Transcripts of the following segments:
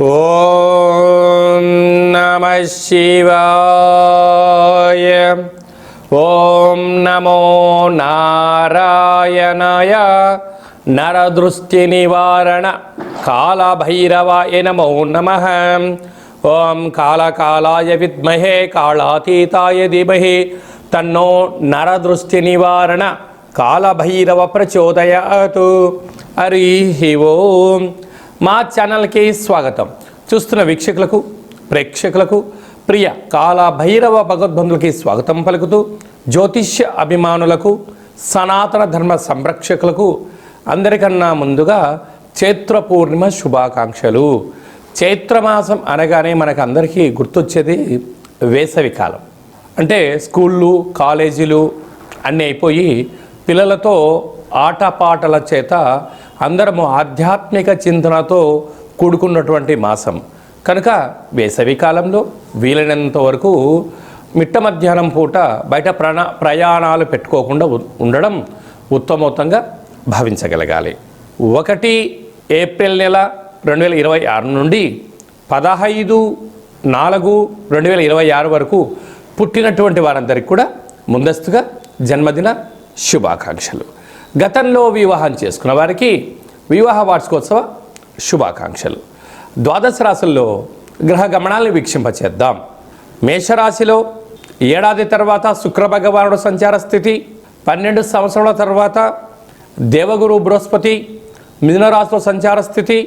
ఓం నమః శివాయ. ఓం నమో నారాయణాయ. నరదృష్టి నివారణ కాళభైరవాయ నమో నమః. ఓం కాళకాలాయ విద్మహే కాళాతీతాయ ధీమహి తన్నో నరదృష్టి నివారణ కాళభైరవ ప్రచోదయాతు. హరి ఓం. మా ఛానల్కి స్వాగతం. చూస్తున్న వీక్షకులకు, ప్రేక్షకులకు, ప్రియ కాళభైరవ భగవద్బంధులకి స్వాగతం పలుకుతూ, జ్యోతిష్య అభిమానులకు, సనాతన ధర్మ సంరక్షకులకు అందరికన్నా ముందుగా చైత్ర పూర్ణిమ శుభాకాంక్షలు. చైత్రమాసం అనగానే మనకు అందరికీ గుర్తొచ్చేది వేసవి కాలం. అంటే స్కూళ్ళు, కాలేజీలు అన్నీ అయిపోయి పిల్లలతో ఆటపాటల చేత అందరము ఆధ్యాత్మిక చింతనతో కూడుకున్నటువంటి మాసం కనుక వేసవి కాలంలో వీలైనంత వరకు మిట్ట మధ్యాహ్నం పూట బయట ప్రయాణాలు పెట్టుకోకుండా ఉండడం ఉత్తమోత్తంగా భావించగలగాలి. 1 ఏప్రిల్ నెల 2026 నుండి 15/4/2026 వరకు పుట్టినటువంటి వారందరికీ కూడా ముందస్తుగా జన్మదిన శుభాకాంక్షలు. గతంలో వివాహం చేసుకున్న వారికి వివాహ వార్షికోత్సవ శుభాకాంక్షలు. ద్వాదశ రాశుల్లో గ్రహ గమనాలను వీక్షింపచేద్దాం. మేషరాశిలో ఏడాది తర్వాత శుక్ర భగవానుడు సంచార స్థితి, 12 సంవత్సరాల తర్వాత దేవగురు బృహస్పతి మిథునరాశిలో సంచార స్థితి,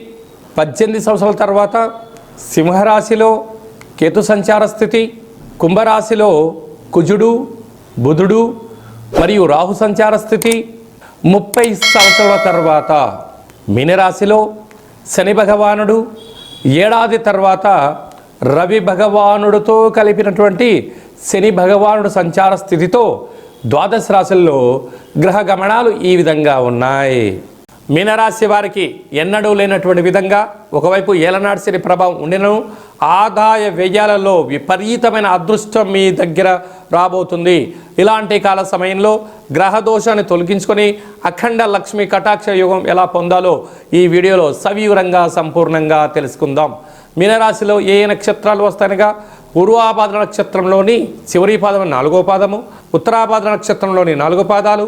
18 సంవత్సరాల తర్వాత సింహరాశిలో కేతు సంచార స్థితి, కుంభరాశిలో కుజుడు, బుధుడు మరియు రాహు సంచార స్థితి, 30 సంవత్సరాల తర్వాత మీనరాశిలో శని భగవానుడు, ఏడాది తర్వాత రవి భగవానుడితో కలిపినటువంటి శని భగవానుడు సంచార స్థితితో ద్వాదశ రాశుల్లో గ్రహ గమనాలు ఈ విధంగా ఉన్నాయి. మీనరాశి వారికి ఎన్నడూ లేనటువంటి విధంగా ఒకవైపు ఏలనాడు శని ప్రభావం ఉండినను ఆదాయ వ్యయాలలో విపరీతమైన అదృష్టం మీ దగ్గర రాబోతుంది. ఇలాంటి కాల సమయంలో గ్రహ దోషాన్ని తొలగించుకొని అఖండ లక్ష్మి కటాక్ష యోగం ఎలా పొందాలో ఈ వీడియోలో సవివరంగా సంపూర్ణంగా తెలుసుకుందాం. మీనరాశిలో ఏ నక్షత్రాలు వస్తాయనగా పూర్వాభాద్ర నక్షత్రంలోని చివరి పాదం 4వ పాదము, ఉత్తరాభాద్ర నక్షత్రంలోని 4 పాదాలు,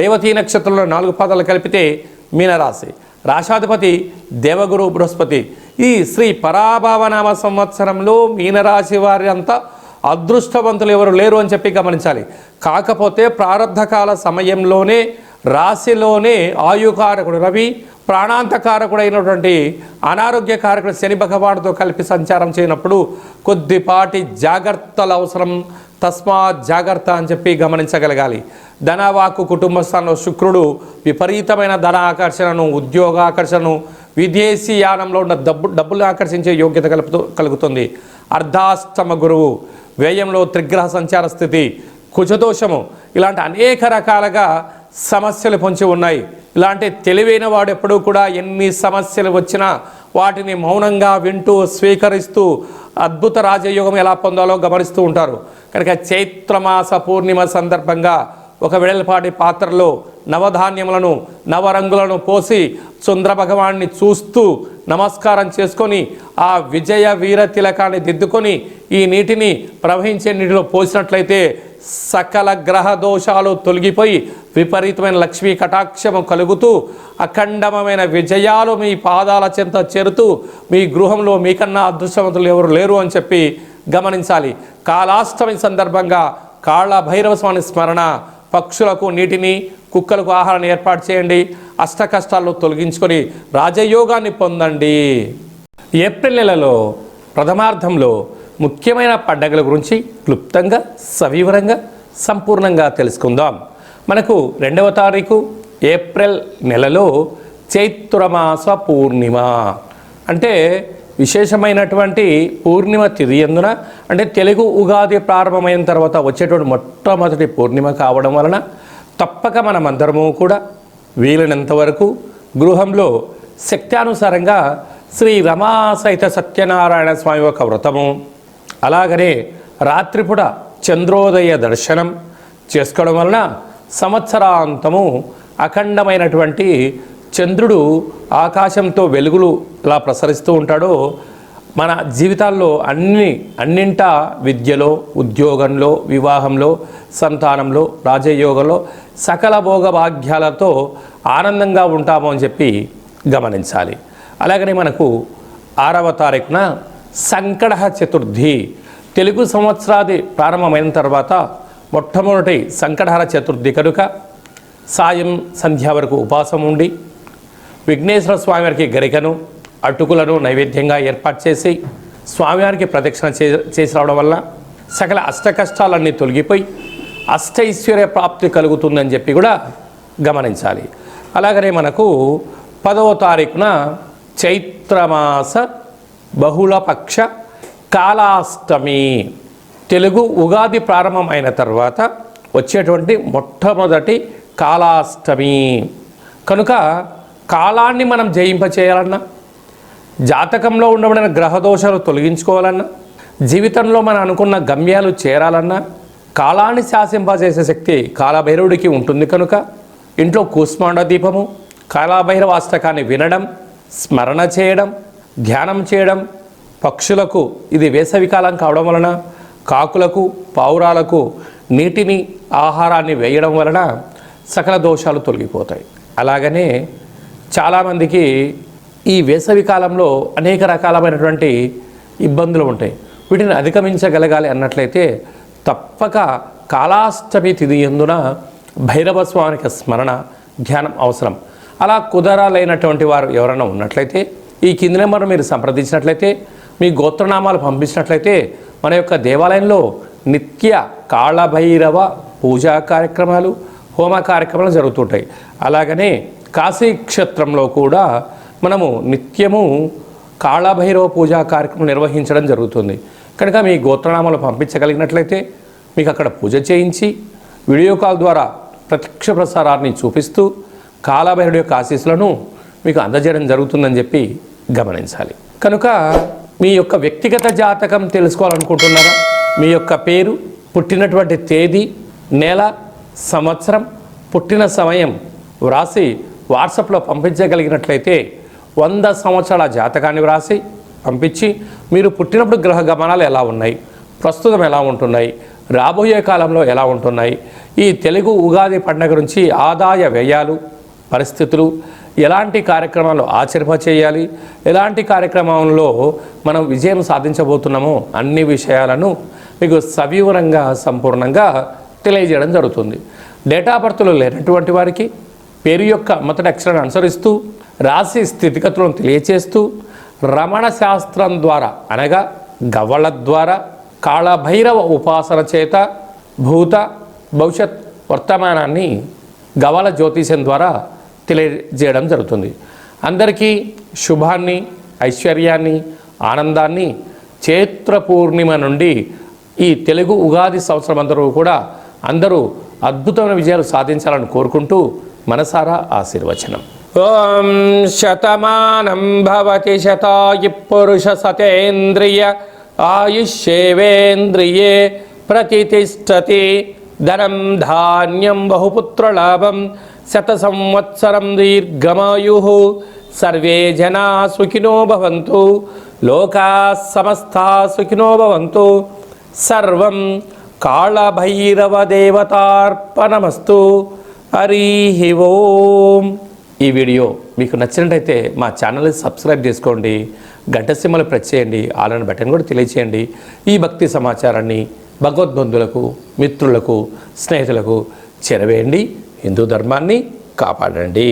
రేవతి నక్షత్రంలో 4 పాదాలు కలిపితే మీనరాశి. రాశాధిపతి దేవగురు బృహస్పతి. ఈ శ్రీ పరాభావనామ సంవత్సరంలో మీనరాశి వారి అంతా అదృష్టవంతులు ఎవరు లేరు అని చెప్పి గమనించాలి. కాకపోతే ప్రారంధకాల సమయంలోనే రాశిలోనే ఆయుకారకుడు రవి, ప్రాణాంతకారకుడైనటువంటి అనారోగ్యకారకుడు శని భగవానుడితో కలిపి సంచారం చేయనప్పుడు కొద్దిపాటి జాగ్రత్తలు అవసరం. తస్మాత్ జాగ్రత్త అని చెప్పి గమనించగలగాలి. ధనవాకు కుటుంబ స్థానంలో శుక్రుడు విపరీతమైన ధన ఆకర్షణను, ఉద్యోగ ఆకర్షణను, విదేశీ యానంలో ఉన్న డబ్బులు ఆకర్షించే యోగ్యత కలుగుతుంది. అర్ధాష్టమ గురువు వ్యయంలో త్రిగ్రహ సంచార స్థితి, కుజదోషము, ఇలాంటి అనేక రకాలుగా సమస్యలు పొంచి ఉన్నాయి. ఇలాంటి తెలివైన వాడు ఎప్పుడూ కూడా ఎన్ని సమస్యలు వచ్చినా వాటిని మౌనంగా వింటూ స్వీకరిస్తూ అద్భుత రాజయోగం ఎలా పొందాలో గమనిస్తూ ఉంటారు. కనుక చైత్రమాస పూర్ణిమ సందర్భంగా ఒక వెడల్పాటి పాత్రలో నవధాన్యములను, నవరంగులను పోసి చంద్ర భగవాన్ని చూస్తూ నమస్కారం చేసుకొని ఆ విజయ వీర తిలకాన్ని దిద్దుకొని ఈ నీటిని ప్రవహించే నీటిలో పోసినట్లయితే సకల గ్రహ దోషాలు తొలగిపోయి విపరీతమైన లక్ష్మీ కటాక్షము కలుగుతూ అఖండమైన విజయాలు మీ పాదాల చెంత చేరుతూ మీ గృహంలో మీకన్నా అదృష్టవంతులు ఎవరు లేరు అని చెప్పి గమనించాలి. కాళాష్టమి సందర్భంగా కాళభైరవ స్వామి స్మరణ, పక్షులకు నీటిని, కుక్కలకు ఆహారాన్ని ఏర్పాటు చేయండి. అష్ట కష్టాలను తొలగించుకొని రాజయోగాన్ని పొందండి. ఏప్రిల్ నెలలో ప్రథమార్థంలో ముఖ్యమైన పండగల గురించి క్లుప్తంగా, సవివరంగా, సంపూర్ణంగా తెలుసుకుందాం. మనకు 2వ తారీఖు ఏప్రిల్ నెలలో చైత్రమాస పూర్ణిమ అంటే విశేషమైనటువంటి పూర్ణిమ తిథి ఎందున, అంటే తెలుగు ఉగాది ప్రారంభమైన తర్వాత వచ్చేటువంటి మొట్టమొదటి పూర్ణిమ కావడం వలన తప్పక మనమందరము కూడా వీలైనంత వరకు గృహంలో శక్త్యానుసారంగా శ్రీ రమా సహిత సత్యనారాయణ స్వామి యొక్క వ్రతము, అలాగనే రాత్రిపూట చంద్రోదయ దర్శనం చేసుకోవడం వలన సంవత్సరాంతము అఖండమైనటువంటి చంద్రుడు ఆకాశంతో వెలుగులు ఎలా ప్రసరిస్తూ ఉంటాడో మన జీవితాల్లో అన్నింటా విద్యలో, ఉద్యోగంలో, వివాహంలో, సంతానంలో, రాజయోగంలో సకల భోగ భాగ్యాలతో ఆనందంగా ఉంటాము అని చెప్పి గమనించాలి. అలాగనే మనకు 6వ తారీఖున సంకట చతుర్థి, తెలుగు సంవత్సరాది ప్రారంభమైన తర్వాత మొట్టమొదటి సంకటహర చతుర్థి కనుక సాయం సంధ్య వరకు ఉపవాసం ఉండి విఘ్నేశ్వర స్వామివారికి గరికను, అటుకులను నైవేద్యంగా ఏర్పాటు చేసి స్వామివారికి ప్రదక్షిణ చేసి రావడం వల్ల సకల అష్ట కష్టాలన్నీ తొలగిపోయి అష్టైశ్వర్య ప్రాప్తి కలుగుతుందని చెప్పి కూడా గమనించాలి. అలాగనే మనకు 10వ తారీఖున చైత్రమాస బహుళపక్ష కాలాష్టమి, తెలుగు ఉగాది ప్రారంభం అయిన తర్వాత వచ్చేటువంటి మొట్టమొదటి కాలాష్టమి కనుక కాలాన్ని మనం జయింపచేయాలన్నా, జాతకంలో ఉండబడిన గ్రహదోషాలు తొలగించుకోవాలన్నా, జీవితంలో మనం అనుకున్న గమ్యాలు చేరాలన్నా కాలాన్ని శాసింపజేసే శక్తి కాలభైరవుడికి ఉంటుంది కనుక ఇంట్లో కూష్మాండ దీపము, కాలభైరవ అష్టకాన్ని వినడం, స్మరణ చేయడం, ధ్యానం చేయడం, పక్షులకు ఇది వేసవికాలం కావడం వలన కాకులకు, పావురాలకు నీటిని, ఆహారాన్ని వేయడం వలన సకల దోషాలు తొలగిపోతాయి. అలాగనే చాలామందికి ఈ వేసవి కాలంలో అనేక రకాలమైనటువంటి ఇబ్బందులు ఉంటాయి. వీటిని అధిగమించగలగాలి అన్నట్లయితే తప్పక కాలాష్టమి తిథి యందున భైరవ స్వామికి స్మరణ, ధ్యానం అవసరం. అలా కుదరాలైనటువంటి వారు ఎవరైనా ఉన్నట్లయితే ఈ కింది నెంబర్ మీరు సంప్రదించినట్లయితే, మీ గోత్రనామాలు పంపించినట్లయితే మన యొక్క దేవాలయంలో నిత్య కాళభైరవ పూజా కార్యక్రమాలు, హోమ కార్యక్రమాలు జరుగుతుంటాయి. అలాగనే కాశీ క్షేత్రంలో కూడా మనము నిత్యము కాళభైరవ పూజా కార్యక్రమం నిర్వహించడం జరుగుతుంది. కనుక మీ గోత్రనామాలు పంపించగలిగినట్లయితే మీకు అక్కడ పూజ చేయించి వీడియో కాల్ ద్వారా ప్రత్యక్ష ప్రసారాన్ని చూపిస్తూ కాళభైరవుడి యొక్క ఆశీస్సులను మీకు అందజేయడం జరుగుతుందని చెప్పి గమనించాలి. కనుక మీ యొక్క వ్యక్తిగత జాతకం తెలుసుకోవాలనుకుంటున్నారా? మీ యొక్క పేరు, పుట్టినటువంటి తేదీ, నెల, సంవత్సరం, పుట్టిన సమయం వ్రాసి వాట్సాప్లో పంపించగలిగినట్లయితే 100 సంవత్సరాల జాతకాన్ని వ్రాసి పంపించి మీరు పుట్టినప్పుడు గ్రహ గమనాలు ఎలా ఉన్నాయి, ప్రస్తుతం ఎలా ఉంటున్నాయి, రాబోయే కాలంలో ఎలా ఉంటున్నాయి, ఈ తెలుగు ఉగాది పండుగ నుంచి ఆదాయ వ్యయాలు, పరిస్థితులు, ఎలాంటి కార్యక్రమాలు ఆచరింపచేయాలి, ఎలాంటి కార్యక్రమంలో మనం విజయం సాధించబోతున్నామో అన్ని విషయాలను మీకు సవివరంగా సంపూర్ణంగా తెలియజేయడం జరుగుతుంది. డేటా బర్త్లు లేనటువంటి వారికి పేరు యొక్క మొదటి అక్షరాన్ని అనుసరిస్తూ రాశి స్థితిగతులను తెలియచేస్తూ రమణ శాస్త్రం ద్వారా అనగా గవ్వల ద్వారా కాళభైరవ ఉపాసన చేత భూత భవిష్యత్ వర్తమానాన్ని గవ్వల జ్యోతిష్యం ద్వారా తెలియజేయడం జరుగుతుంది. అందరికీ శుభాన్ని, ఐశ్వర్యాన్ని, ఆనందాన్ని చైత్ర పూర్ణిమ నుండి ఈ తెలుగు ఉగాది సంవత్సరం అందరూ అద్భుతమైన విజయాలు సాధించాలని కోరుకుంటూ మనసారా ఆశీర్వచనం. ఓం శతమానం భవతి శతాయు పురుష సతేంద్రియ ఆయుష్యేవేంద్రియే ప్రతిష్టతి. ధనం ధాన్యం బహుపుత్రలాభం శత సంవత్సరం దీర్ఘమాయు. సర్వే జనా సుఖినో భవంతు. లోకా సమస్తా సుఖినో భవంతు. సర్వం కాళభైరవ దేవతార్పణమస్తు. హరి ఓం. ఈ వీడియో మీకు నచ్చినట్టయితే మా ఛానల్ని సబ్స్క్రైబ్ చేసుకోండి, గంట సింబల్ ప్రెస్ చేయండి, ఆల్ బటన్ కూడా తెలియచేయండి. ఈ భక్తి సమాచారాన్ని భగవద్బంధులకు, మిత్రులకు, స్నేహితులకు చేరవేయండి. హిందూ ధర్మాన్ని కాపాడండి.